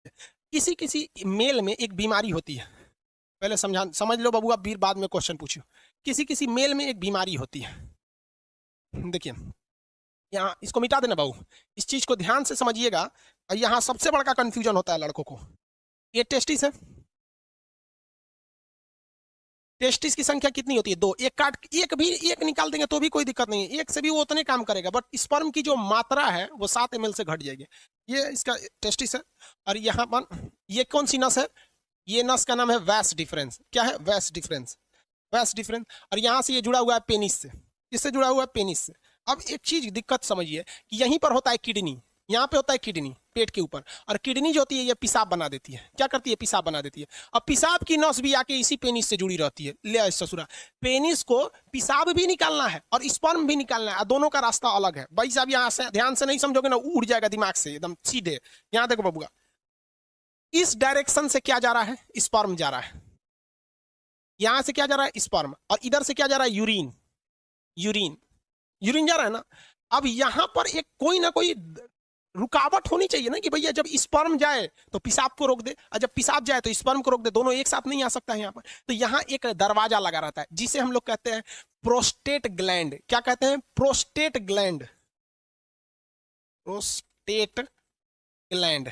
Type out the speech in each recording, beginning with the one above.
किसी किसी मेल में एक बीमारी होती है, पहले समझ लो बबुआ, फिर बाद में क्वेश्चन पूछियो। किसी किसी मेल में एक बीमारी होती है। देखिए, यहाँ इसको मिटा देना बाबू, इस चीज को ध्यान से समझिएगा। यहाँ सबसे बड़ा कंफ्यूजन होता है लड़कों को। ये टेस्टिस है, टेस्टिस की संख्या कितनी होती है? दो। एक काट, एक निकाल देंगे तो भी कोई दिक्कत नहीं है, एक से भी वो उतने काम करेगा, बट स्पर्म की जो मात्रा है वो 7 ml से घट जाएगी। ये इसका टेस्टिस है। और यहाँ पर ये कौन सी नस है? ये नस का नाम है वैस डिफरेंस। क्या है? वैस डिफरेंस। वैस डिफरेंस। और यहाँ से ये जुड़ा हुआ है पेनिस से, इससे जुड़ा हुआ है पेनिस से। अब एक चीज दिक्कत समझिए कि यहीं पर होता है किडनी, यहाँ पे होता है किडनी पेट के ऊपर, और किडनी जो होती है ये पेशाब बना देती है। क्या करती है? पेशाब बना देती है। अब पेशाब की नस भी आके इसी पेनिस से जुड़ी रहती है। ले ससुरा, पेनिस को पेशाब भी निकालना है और स्पर्म भी निकालना है, दोनों का रास्ता अलग है भाई साहब। यहाँ से ध्यान से नहीं समझोगे ना, उड़ जाएगा दिमाग से एकदम सीधे। यहाँ देखो बबुआ, इस डायरेक्शन से क्या जा रहा है? स्पर्म जा रहा है। यहां से क्या जा रहा है? स्पर्म। और इधर से क्या जा रहा है? यूरिन। यूरिन, यूरिन जा रहा है ना। अब यहां पर एक कोई ना कोई रुकावट होनी चाहिए ना, कि भैया जब स्पर्म जाए तो पेशाब को रोक दे, और जब पेशाब जाए तो स्पर्म को रोक दे। दोनों एक साथ नहीं आ सकता है यहाँ पर। तो यहाँ एक दरवाजा लगा रहता है जिसे हम लोग कहते हैं प्रोस्टेट ग्लैंड। क्या कहते हैं? Prostate gland. Prostate gland,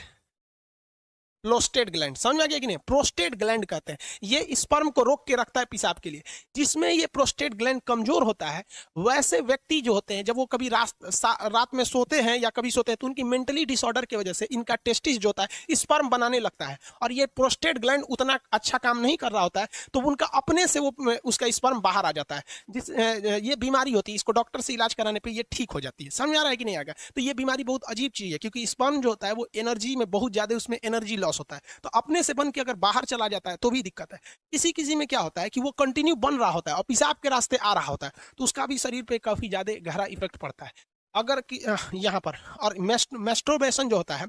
prostate gland. समझ में आ गया कि नहीं? प्रोस्टेट ग्लैंड कहते हैं, ये स्पर्म को रोक के रखता है पेशाब के लिए। जिसमें ये प्रोस्टेट ग्लैंड कमजोर होता है, वैसे व्यक्ति जो होते हैं जब वो कभी रात में सोते हैं या कभी सोते हैं, तो उनकी मेंटली डिसऑर्डर की वजह से इनका टेस्टिस जो होता है स्पर्म बनाने लगता है, और ये प्रोस्टेट ग्लैंड उतना अच्छा काम नहीं कर रहा होता है, तो उनका अपने से वो उसका स्पर्म बाहर आ जाता है। ये बीमारी होती है, इसको डॉक्टर से इलाज कराने पर ये ठीक हो जाती है। समझ आ रहा है कि नहीं? आएगा तो ये बीमारी बहुत अजीब चीज है, क्योंकि स्पर्म जो होता है वो एनर्जी में बहुत ज्यादा, उसमें एनर्जी लॉस होता है। तो अपने से बन के अगर बाहर चला जाता है तो भी दिक्कत है। किसी किसी में क्या होता है कि वो कंटिन्यू बन रहा होता है और पेशाब के रास्ते आ रहा होता है, तो उसका भी शरीर पे काफी ज्यादा गहरा इफेक्ट पड़ता है। अगर यहाँ पर, और मेस्टरबेशन जो होता है,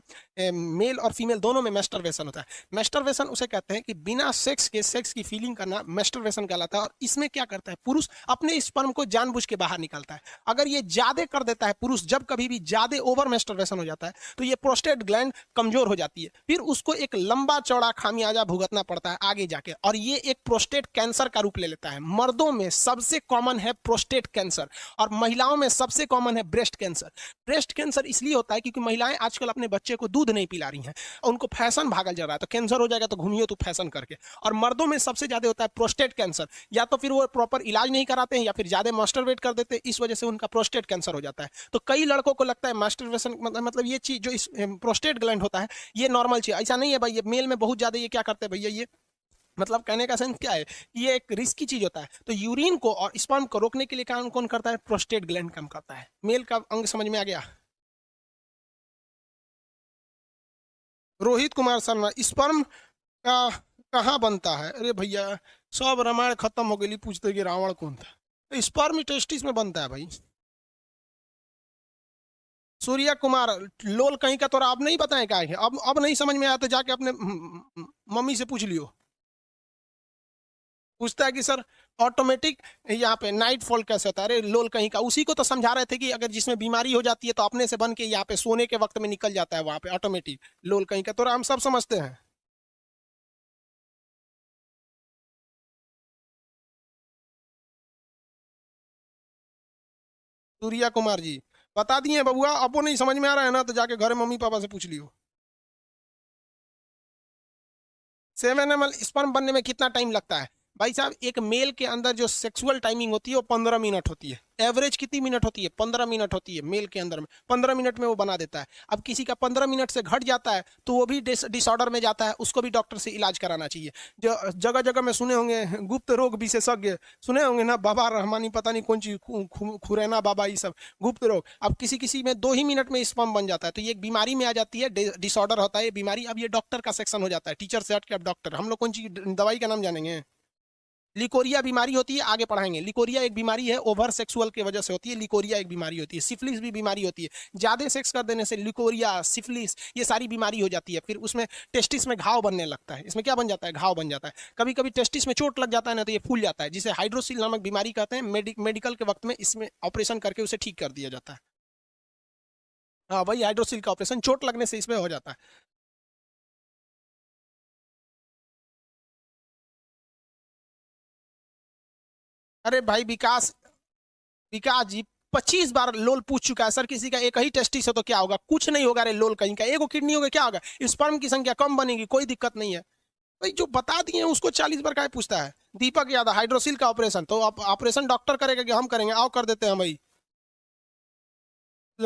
मेल और फीमेल दोनों में मेस्टरबेशन होता है। मेस्टरबेशन उसे कहते हैं कि बिना सेक्स की फीलिंग करना मेस्टरबेशन कहलाता है। और इसमें क्या करता है? पुरुष अपने स्पर्म को जानबूझ के बाहर निकालता है। अगर ये ज्यादा कर देता है पुरुष, जब कभी भी ज्यादा ओवर मेस्टरबेशन हो जाता है, तो ये प्रोस्टेट ग्लैंड कमजोर हो जाती है, फिर उसको एक लंबा चौड़ा खामियाजा भुगतना पड़ता है आगे जाके, और ये एक प्रोस्टेट कैंसर का रूप ले लेता है। मर्दों में सबसे कॉमन है प्रोस्टेट कैंसर, और महिलाओं में सबसे कॉमन है ब्रेस्ट कैंसर। ब्रेस्ट कैंसर इसलिए होता है क्योंकि महिलाएं आजकल अपने बच्चे को दूध नहीं पिला रही हैं, उनको फैशन भागल जा रहा है, तो कैंसर हो जाएगा तो घूमियो तो फैशन करके। और मर्दों में सबसे ज्यादा होता है प्रोस्टेट कैंसर, या तो फिर वो प्रॉपर इलाज नहीं कराते हैं, या फिर ज्यादा मास्टरबेट कर देते हैं, इस वजह से उनका प्रोस्टेट कैंसर हो जाता है। तो कई लड़कों को लगता है मास्टरबेशन मतलब ये चीज जो इस प्रोस्टेट ग्लैंड होता है ये नॉर्मल चीज, ऐसा नहीं है भाई। ये मेल में बहुत ज्यादा ये क्या करते हैं भैया, ये मतलब कहने का सेंस क्या है, ये एक रिस्की चीज होता है। तो यूरिन को और स्पर्म को रोकने के लिए काम कौन करता है? प्रोस्टेट ग्लैंड काम करता है। मेल का अंग समझ में आ गया? रोहित कुमार शर्मा, स्पर्म का कहाँ बनता है? अरे भैया, सब रामायण खत्म हो गई, पूछते कि रावण कौन था। स्पर्म टेस्टिस में बनता है भाई। सूर्या कुमार, लोल कहीं का, तो आप नहीं बताएं क्या है? अब नहीं समझ में आया तो जाके अपने मम्मी से पूछ लियो। पूछता है कि सर ऑटोमेटिक यहाँ पे नाइट फॉल कैसे होता है? अरे लोल कहीं का, उसी को तो समझा रहे थे कि अगर जिसमें बीमारी हो जाती है तो अपने से बन के यहाँ पे सोने के वक्त में निकल जाता है वहां पे ऑटोमेटिक। लोल कहीं का तो हम सब समझते हैं। सूर्या कुमार जी बता दिए बबुआ, आपको नहीं समझ में आ रहा है ना तो जाके घर मम्मी पापा से पूछ लियो। 7 ml स्पर्म बनने में कितना टाइम लगता है? भाई साहब, एक मेल के अंदर जो सेक्सुअल टाइमिंग होती है वो 15 मिनट होती है। एवरेज कितनी मिनट होती है? 15 मिनट होती है मेल के अंदर में। 15 मिनट में वो बना देता है। अब किसी का 15 मिनट से घट जाता है तो वो भी डिसऑर्डर में जाता है, उसको भी डॉक्टर से इलाज कराना चाहिए। जो जगह जगह में सुने होंगे गुप्त रोग विशेषज्ञ, सुने होंगे ना, बाबा रहमानी पता नहीं कौन चीज, खुरैना बाबा, ये सब गुप्त रोग। अब किसी किसी में 2 ही मिनट में स्पर्म बन जाता है, तो ये एक बीमारी में आ जाती है, डिसऑर्डर होता है ये बीमारी। अब ये डॉक्टर का सेक्शन हो जाता है, टीचर से हट के अब डॉक्टर। हम लोग कौन चीज दवाई का नाम जानेंगे? लिकोरिया बीमारी होती है, आगे पढ़ाएंगे। लिकोरिया एक बीमारी है, ओवर सेक्सुअल की वजह से होती है। लिकोरिया एक बीमारी होती है। सिफिलिस भी बीमारी होती है, ज्यादा सेक्स कर देने से लिकोरिया, सिफिलिस, ये सारी बीमारी हो जाती है। फिर उसमें टेस्टिस में घाव बनने लगता है। इसमें क्या बन जाता है? घाव बन जाता है। कभी कभी टेस्टिस में चोट लग जाता है ना, तो ये फूल जाता है, जिसे हाइड्रोसिल नामक बीमारी कहते हैं। मेडिकल के वक्त में इसमें ऑपरेशन करके उसे ठीक कर दिया जाता है। हाँ, वही हाइड्रोसिल का ऑपरेशन, चोट लगने से इसमें हो जाता है। अरे भाई विकास, विकास जी 25 बार लोल पूछ चुका है सर, किसी का एक ही टेस्टिस है तो क्या होगा, कुछ नहीं होगा रे, लोल कहीं का एगो किडनी होगा क्या होगा, स्पर्म की संख्या कम बनेगी, कोई दिक्कत नहीं है भाई। जो बता दिए उसको 40 बार क्या पूछता है। दीपक यादव हाइड्रोसिल का ऑपरेशन, तो ऑपरेशन डॉक्टर करेगा कि हम करेंगे, आओ कर देते हैं भाई।